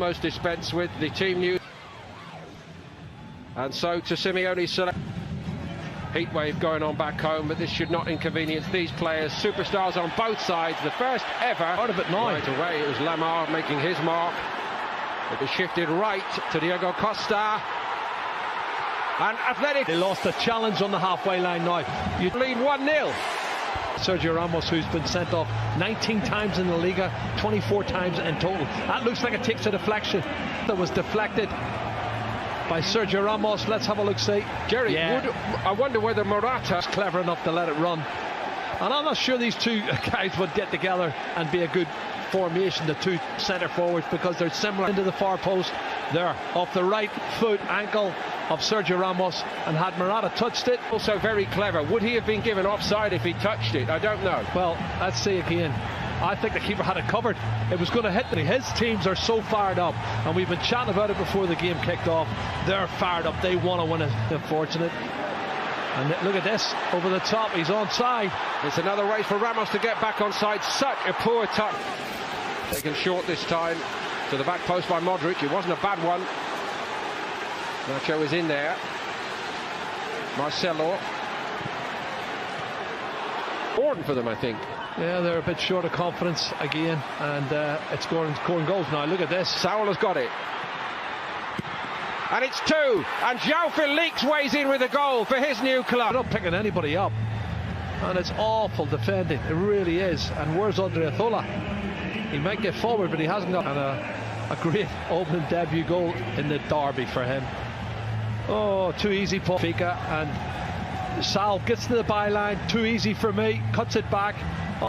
almost dispense with the team news. And so to Simeone's select. Heat wave going on back home, but this should not inconvenience these players. Superstars on both sides. The first ever. Out of it now. Right away, it was Lamar making his mark. It was shifted right to Diego Costa. And Athletic. They lost a challenge on the halfway line now. You lead 1-0. Sergio Ramos, who's been sent off 19 times in the Liga, 24 times in total. That looks like it takes a deflection. That was deflected by Sergio Ramos. Let's have a look, see. Jerry, I wonder whether Morata's clever enough to let it run. And I'm not sure these two guys would get together and be a good formation, the two centre forwards, because they're similar. Into the far post there, off the right foot ankle of Sergio Ramos, and had Morata touched it. Also very clever. Would he have been given offside if he touched it? I don't know. Well, let's see again. I think the keeper had it covered. It was going to hit. His teams are so fired up, and we've been chatting about it before the game kicked off. They're fired up. They want to win it. Unfortunate. And look at this, over the top. He's onside. It's another race for Ramos to get back onside. Such a poor touch. Taken short this time to the back post by Modric. It wasn't a bad one. Nacho is in there. Marcelo. Important for them, I think. Yeah, they're a bit short of confidence again, and it's scoring goals now. Look at this. Saul has got it. And it's 2. And João Felix weighs in with a goal for his new club. They're not picking anybody up. And it's awful defending. It really is. And where's Odriozola? He might get forward, but he hasn't got. And a great opening debut goal in the derby for him. Oh, too easy, Paul Fika. And Sal gets to the byline. Too easy for me. Cuts it back.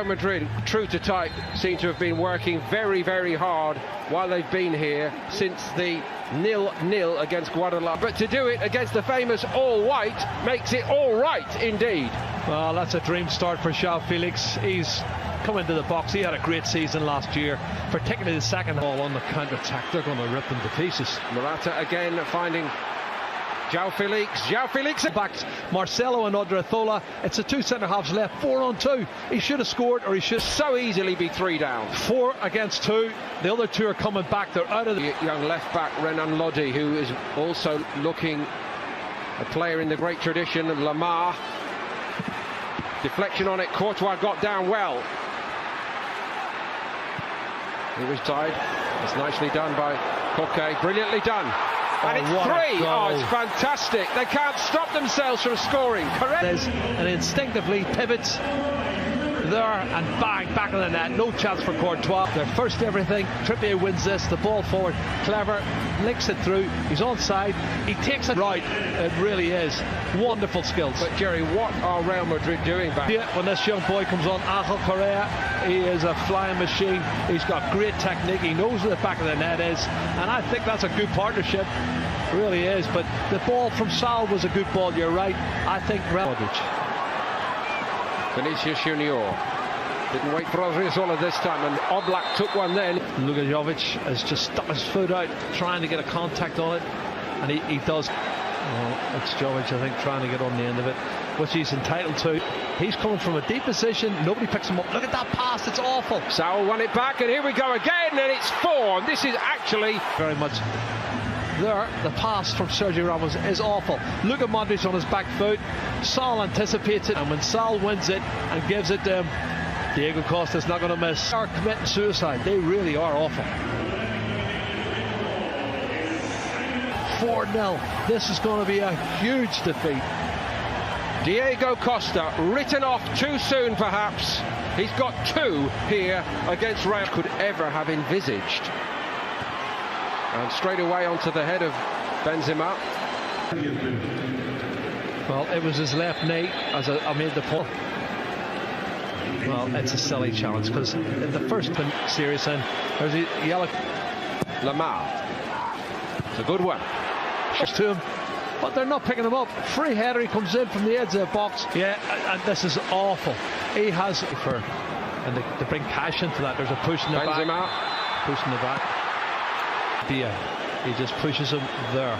Madrid, true to type, seem to have been working very, very hard while they've been here since the 0-0 against Guadalajara. But to do it against the famous all-white makes it all right indeed. Well, that's a dream start for João Felix. He's come into the box. He had a great season last year, particularly the second ball on the counter-attack. They're going to rip them to pieces. Morata again finding João Felix back Marcelo and Odriozola. It's the two centre halves left, 4-on-2. He should have scored, or he should so easily be 3 down. 4 against 2. The other 2 are coming back. They're out of the young left back Renan Lodi, who is also looking a player in the great tradition of Lamar. Deflection on it. Courtois got down well. He was tied. It's nicely done by Koke. Brilliantly done. And it's 3. Oh, it's fantastic. They can't stop themselves from scoring. Correct. And instinctively pivots there and bang, back of the net. No chance for Courtois. Their first everything. Trippier wins this. The ball forward. Clever. Links it through. He's onside. He takes it right. It really is. Wonderful skills. But Jerry, what are Real Madrid doing back? Yeah, when this young boy comes on, Angel Correa, he is a flying machine. He's got great technique. He knows where the back of the net is. And I think that's a good partnership. It really is. But the ball from Sal was a good ball. You're right. I think Vinicius Junior didn't wait for Odriozola this time, and Oblak took one then. Lukajovic has just stuck his foot out, trying to get a contact on it, and he does. Well, it's Jovic, I think, trying to get on the end of it, which he's entitled to. He's coming from a deep position. Nobody picks him up. Look at that pass. It's awful. Saul won it back, and here we go again, and it's 4. This is actually very much there. The pass from Sergio Ramos is awful. Look at Modric on his back foot. Saul anticipates it, and when Saul wins it and gives it to him, Diego Costa's not going to miss. They are committing suicide. They really are awful. 4-0. This is going to be a huge defeat. Diego Costa written off too soon, perhaps. He's got 2 here against Real. Could ever have envisaged. And straight away onto the head of Benzema. Well, it was his left knee, as I made the point. Well, it's a silly challenge, because in the first series then, there's a yellow. Lamar. It's a good one. To him, but they're not picking him up. Free header, he comes in from the edge of the box. Yeah, and this is awful. He has and to bring cash into that. There's a push in the Benzema. back. Push in the back. He just pushes him there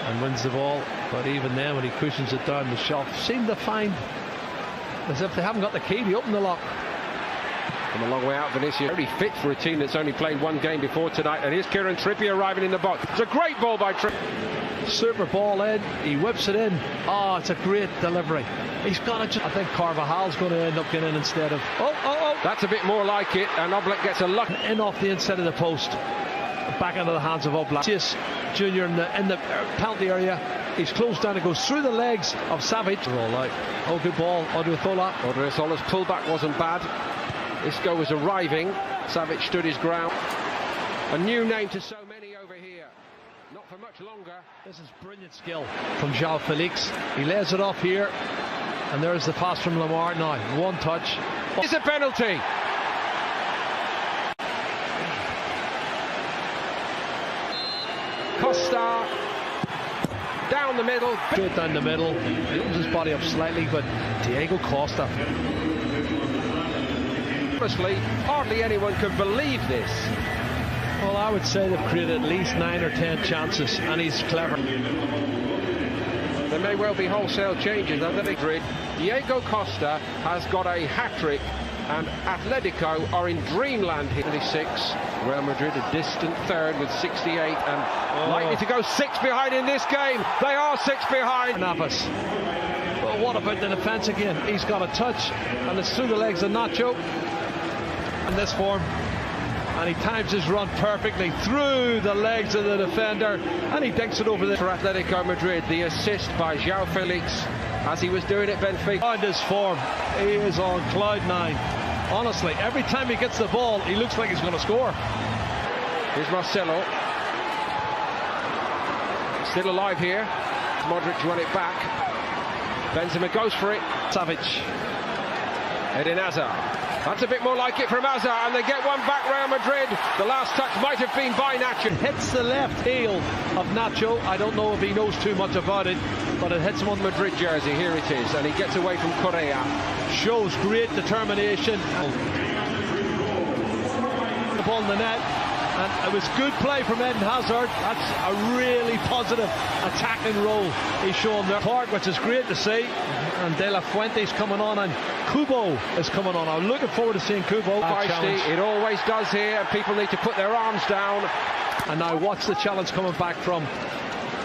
and wins the ball. But even then, when he cushions it down, the shelf seem to find as if they haven't got the key to open the lock. From a long way out, Vinicius only fit for a team that's only played one game before tonight. And here's Kieran Trippier arriving in the box. It's a great ball by Trippier. Super ball in. He whips it in. Oh, it's a great delivery. He's got to. I think Carvajal's going to end up getting in instead of. Oh! That's a bit more like it. And Oblak gets a luck in off the inside of the post. Back into the hands of Oblak. Junior in the penalty area. He's closed down and goes through the legs of Savic. All right. Oh, good ball. Odriozola. Odriozola's pullback wasn't bad. Isco was arriving. Savic stood his ground. A new name to so many over here. Not for much longer. This is brilliant skill from João Felix. He lays it off here. And there's the pass from Lamar. Now, one touch. It's a penalty. Costa down the middle. Straight down the middle. He opens his body up slightly, but Diego Costa. Honestly, hardly anyone can believe this. Well, I would say they've created at least 9 or 10 chances, and he's clever. There may well be wholesale changes under Madrid. Diego Costa has got a hat-trick, and Atletico are in dreamland here. 26. Real Madrid a distant third with 68 and likely to go 6 behind in this game. They are 6 behind. Navas. But what about the defence again? He's got a touch, and it's through the legs of Nacho. In this form, and he times his run perfectly through the legs of the defender, and he dinks it over the. For Atletico Madrid, the assist by João Felix as he was doing at Benfica. On this form, he is on cloud 9. Honestly, every time he gets the ball, he looks like he's going to score. Here's Marcelo, still alive here. Modric run it back. Benzema goes for it. Savic. Eden Hazard. That's a bit more like it from Hazard, and they get one back. Real Madrid. The last touch might have been by Nacho. It hits the left heel of Nacho. I don't know if he knows too much about it, but it hits him on the Madrid jersey. Here it is, and he gets away from Correa. Shows great determination. The ball in the net, and it was good play from Eden Hazard. That's a really positive attacking role he's shown there. Park, which is great to see, and De La Fuente's coming on, and Kubo is coming on. I'm looking forward to seeing Kubo. It always does here, and people need to put their arms down. And now watch the challenge coming back from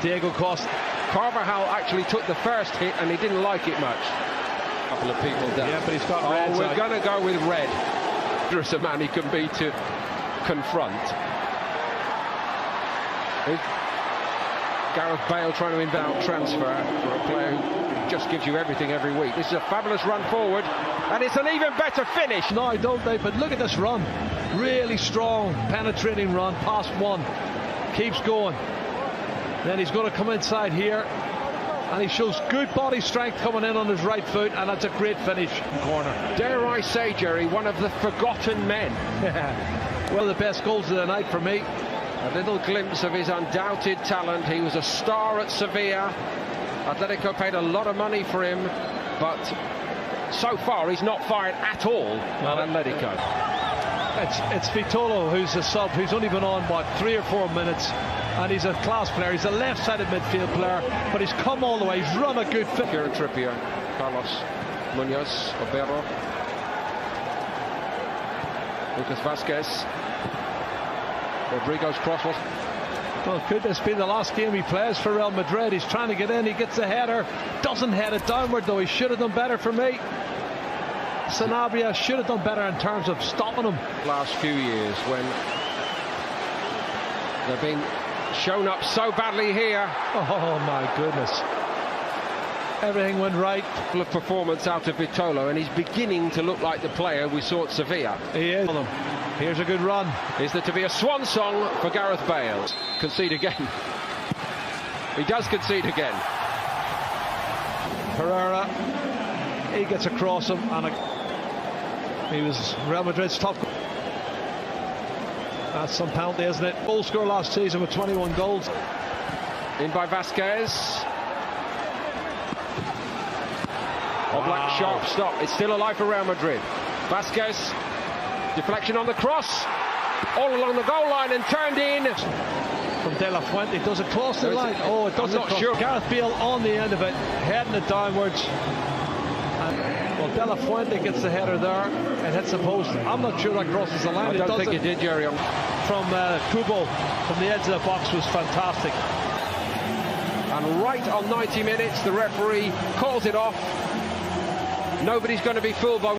Diego Costa. Carvajal actually took the first hit, and he didn't like it much. A couple of people down. Yeah, but he's got red. We're going to go with red. There's a man he can be to confront. Gareth Bale trying to inbound transfer for a player who just gives you everything every week. This is a fabulous run forward, and it's an even better finish. No, don't they? But look at this run. Really strong, penetrating run, past one. Keeps going. Then he's going to come inside here, and he shows good body strength coming in on his right foot, and that's a great finish. Corner. Dare I say, Jerry, one of the forgotten men. One of the best goals of the night for me. A little glimpse of his undoubted talent. He was a star at Sevilla. Atletico paid a lot of money for him, but so far he's not fired at all at Atletico. It's Vitolo who's a sub, who's only been on, 3 or 4 minutes, and he's a class player. He's a left-sided midfield player, but he's come all the way. He's run a good fit. Kieran Trippier, Carlos Munoz, Obero, Lucas Vazquez. Rodrigo's cross was. Well, could this be the last game he plays for Real Madrid? He's trying to get in, he gets the header, doesn't head it downward though. He should have done better for me. Sanabria should have done better in terms of stopping him. Last few years when they've been shown up so badly here. Oh my goodness. Everything went right. Full of performance out of Vitolo, and he's beginning to look like the player we saw at Sevilla. He is. Here's a good run. Is there to be a swan song for Gareth Bale? Concede again. He does concede again. Pereira, he gets across him, and he was Real Madrid's top. That's some penalty, isn't it? Goal scorer last season with 21 goals. In by Vazquez. Oblak, sharp stop. It's still alive for Real Madrid. Vazquez. Deflection on the cross, all along the goal line and turned in. From De La Fuente, does it cross the line? Oh, it doesn't. I'm not sure. Gareth Bale on the end of it, heading it downwards. And, well, De La Fuente gets the header there and hits the post. I'm not sure that crosses the line. I don't think it did, Jerry. From Kubo, from the edge of the box, was fantastic. And right on 90 minutes, the referee calls it off. Nobody's going to be fooled by